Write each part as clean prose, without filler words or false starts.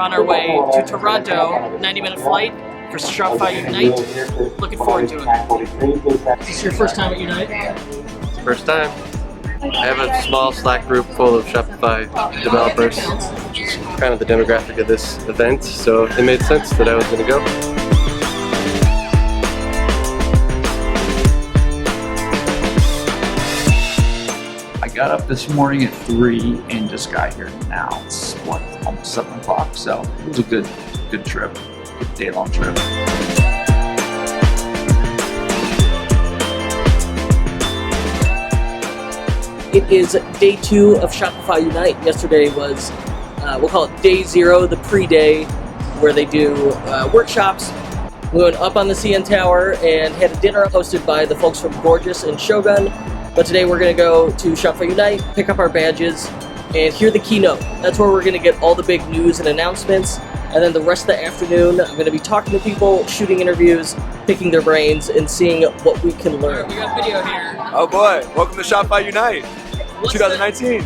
on our way to Toronto, 90-minute flight for Shopify Unite. Looking forward to it. Is this your first time at Unite? First time. I have a small Slack group full of Shopify developers, which is kind of the demographic of this event, so it made sense that I was going to go. I got up this morning at 3 and just got here now. It's almost 7 o'clock, so it was a good trip, good day-long trip. It is day 2 of Shopify Unite. Yesterday was, we'll call it day 0, the pre-day, where they do workshops. We went up on the CN Tower and had a dinner hosted by the folks from Gorgeous and Shogun. But today we're going to go to Shopify Unite, pick up our badges, and hear the keynote. That's where we're going to get all the big news and announcements. And then the rest of the afternoon, I'm going to be talking to people, shooting interviews, picking their brains, and seeing what we can learn. We got video here. Oh boy, welcome to Shopify Unite 2019.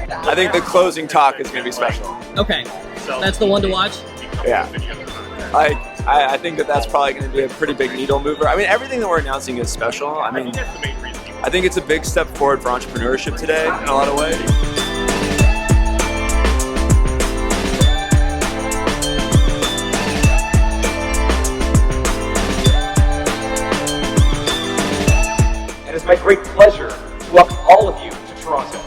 I think the closing talk is going to be special. Okay, that's the one to watch? Yeah. I think that's probably going to be a pretty big needle mover. I mean, everything that we're announcing is special. I mean, I think it's a big step forward for entrepreneurship today in a lot of ways. And it's my great pleasure to welcome all of you to Toronto.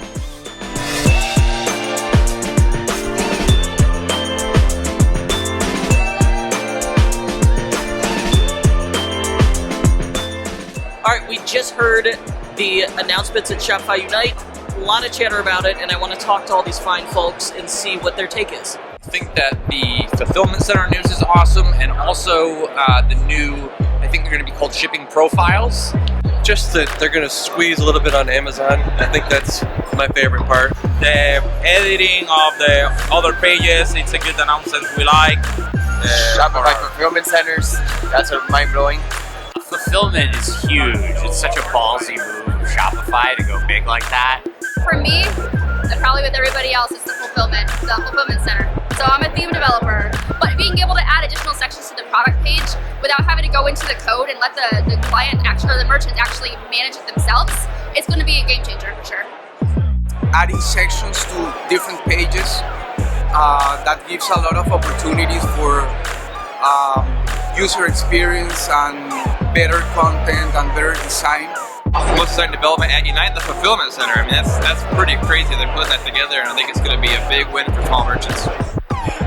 All right, we just heard the announcements at Shopify Unite. A lot of chatter about it, and I want to talk to all these fine folks and see what their take is. I think that the fulfillment center news is awesome, and also the new, I think they're going to be called shipping profiles. Just that they're going to squeeze a little bit on Amazon. I think that's my favorite part. The editing of the other pages, it's a good announcement we like. Shopify fulfillment centers, that's mind-blowing. Fulfillment is huge. It's such a ballsy move of Shopify to go big like that. For me, and probably with everybody else, it's the fulfillment center. So I'm a theme developer, but being able to add additional sections to the product page without having to go into the code and let the client or the merchant actually manage it themselves, it's going to be a game changer for sure. Adding sections to different pages, that gives a lot of opportunities for user experience and better content and better design. Most design development at Unite, the fulfillment center. I mean, that's pretty crazy. They're putting that together, and I think it's going to be a big win for small merchants.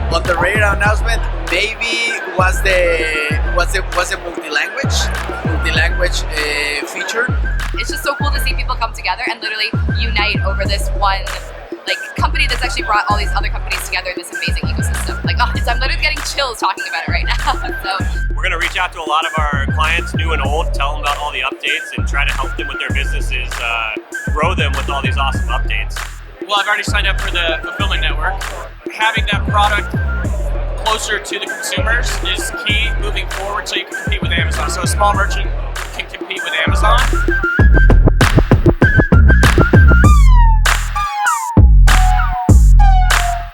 On the radar announcement, maybe was a multi-language feature. It's just so cool to see people come together and literally unite over this one company that's actually brought all these other companies together in this amazing ecosystem. I'm literally getting chills talking about it right now. So We're going to reach out to a lot of our clients, new and old, tell them about all the updates and try to help them with their businesses, grow them with all these awesome updates. Well, I've already signed up for the fulfillment network. Having that product closer to the consumers is key moving forward so you can compete with Amazon. So a small merchant can compete with Amazon.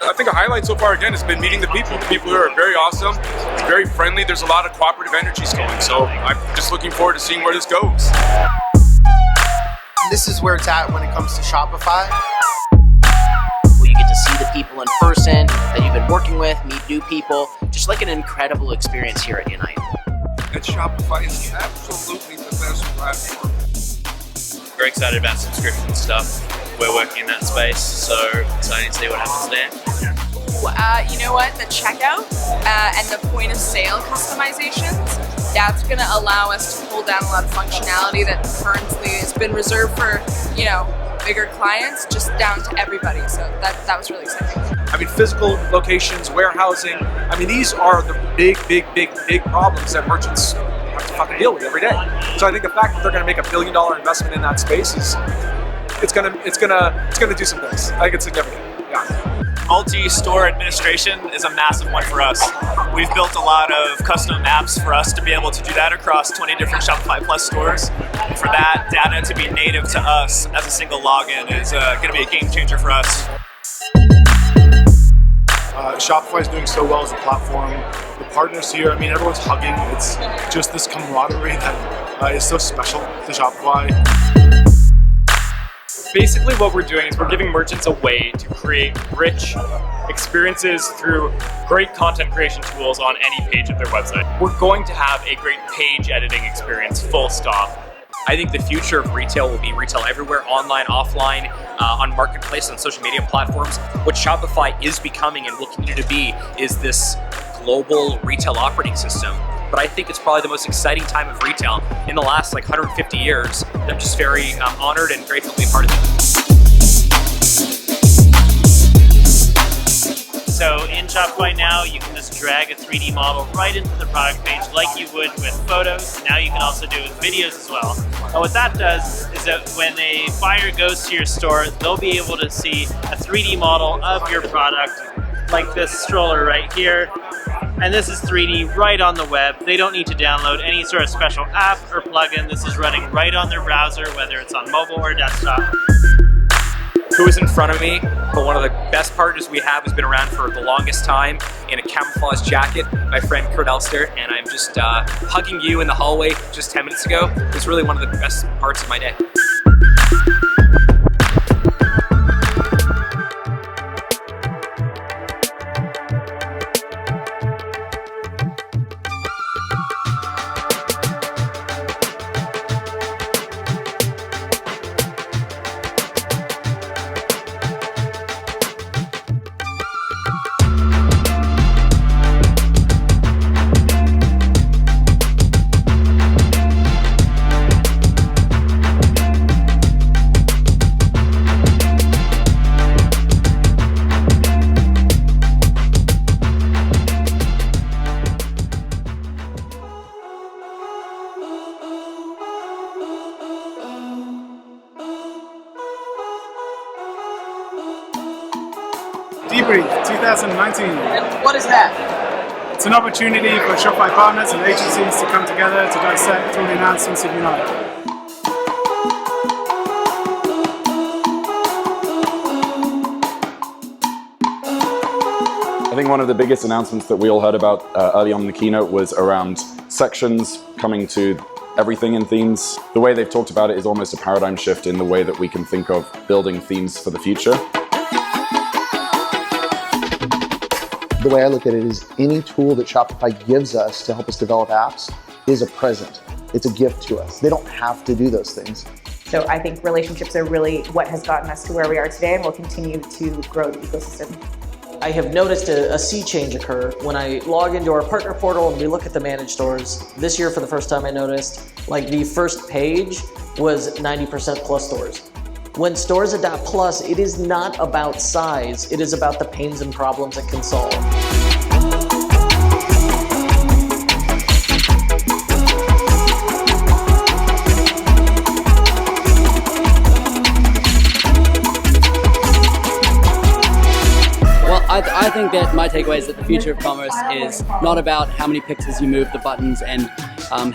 I think a highlight so far again has been meeting the people. The people here are very awesome, very friendly. There's a lot of cooperative energies going. So I'm just looking forward to seeing where this goes. This is where it's at when it comes to Shopify. Where you get to see the people in person that you've been working with, meet new people. Just like an incredible experience here at Unite. And Shopify is absolutely the best platform. Very excited about subscription stuff. We're working in that space, so excited to see what happens there. You know what? The checkout and the point of sale customizations, that's going to allow us to pull down a lot of functionality that currently has been reserved for, bigger clients, just down to everybody. So that was really exciting. I mean, physical locations, warehousing. I mean, these are the big problems that merchants have to fucking deal with every day. So I think the fact that they're going to make $1 billion investment in that space is, it's gonna do some things. I think it's significant. Yeah. Multi-store administration is a massive one for us. We've built a lot of custom apps for us to be able to do that across 20 different Shopify Plus stores. And for that data to be native to us as a single login is going to be a game changer for us. Shopify is doing so well as a platform. The partners here, I mean, everyone's hugging. It's just this camaraderie that is so special to Shopify. Basically what we're doing is we're giving merchants a way to create rich experiences through great content creation tools on any page of their website. We're going to have a great page editing experience, full stop. I think the future of retail will be retail everywhere, online, offline, on marketplace, on social media platforms. What Shopify is becoming and will continue to be is this global retail operating system. But I think it's probably the most exciting time of retail in the last 150 years. I'm just very honored and grateful to be a part of it. So in Shopify now, you can just drag a 3D model right into the product page like you would with photos. Now you can also do it with videos as well. And what that does is that when a buyer goes to your store, they'll be able to see a 3D model of your product, like this stroller right here. And this is 3D right on the web. They don't need to download any sort of special app or plugin. This is running right on their browser, whether it's on mobile or desktop. Who is in front of me, but one of the best partners we have has been around for the longest time in a camouflage jacket, my friend Kurt Elster, and I'm just hugging you in the hallway just 10 minutes ago. It was really one of the best parts of my day. Debrief 2019. And what is that? It's an opportunity for Shopify partners and agencies to come together to dissect all the announcements of Unite. I think one of the biggest announcements that we all heard about early on in the keynote was around sections coming to everything in themes. The way they've talked about it is almost a paradigm shift in the way that we can think of building themes for the future. The way I look at it is any tool that Shopify gives us to help us develop apps is a present. It's a gift to us. They don't have to do those things. So I think relationships are really what has gotten us to where we are today, and will continue to grow the ecosystem. I have noticed a sea change occur when I log into our partner portal and we look at the managed stores. This year, for the first time, I noticed the first page was 90% plus stores. When stores adopt plus, it is not about size, it is about the pains and problems it can solve. I think that my takeaway is that the future of commerce is not about how many pixels you move the buttons and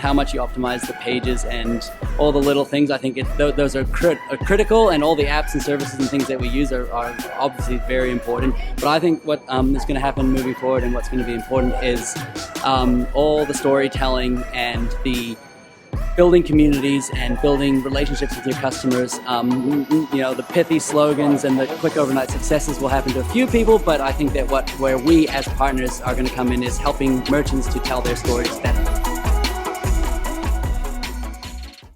how much you optimize the pages and all the little things. I think those are critical, and all the apps and services and things that we use are obviously very important. But I think what is going to happen moving forward and what's going to be important is all the storytelling and the building communities and building relationships with your customers. The pithy slogans and the quick overnight successes will happen to a few people, but I think that where we as partners are going to come in is helping merchants to tell their stories better.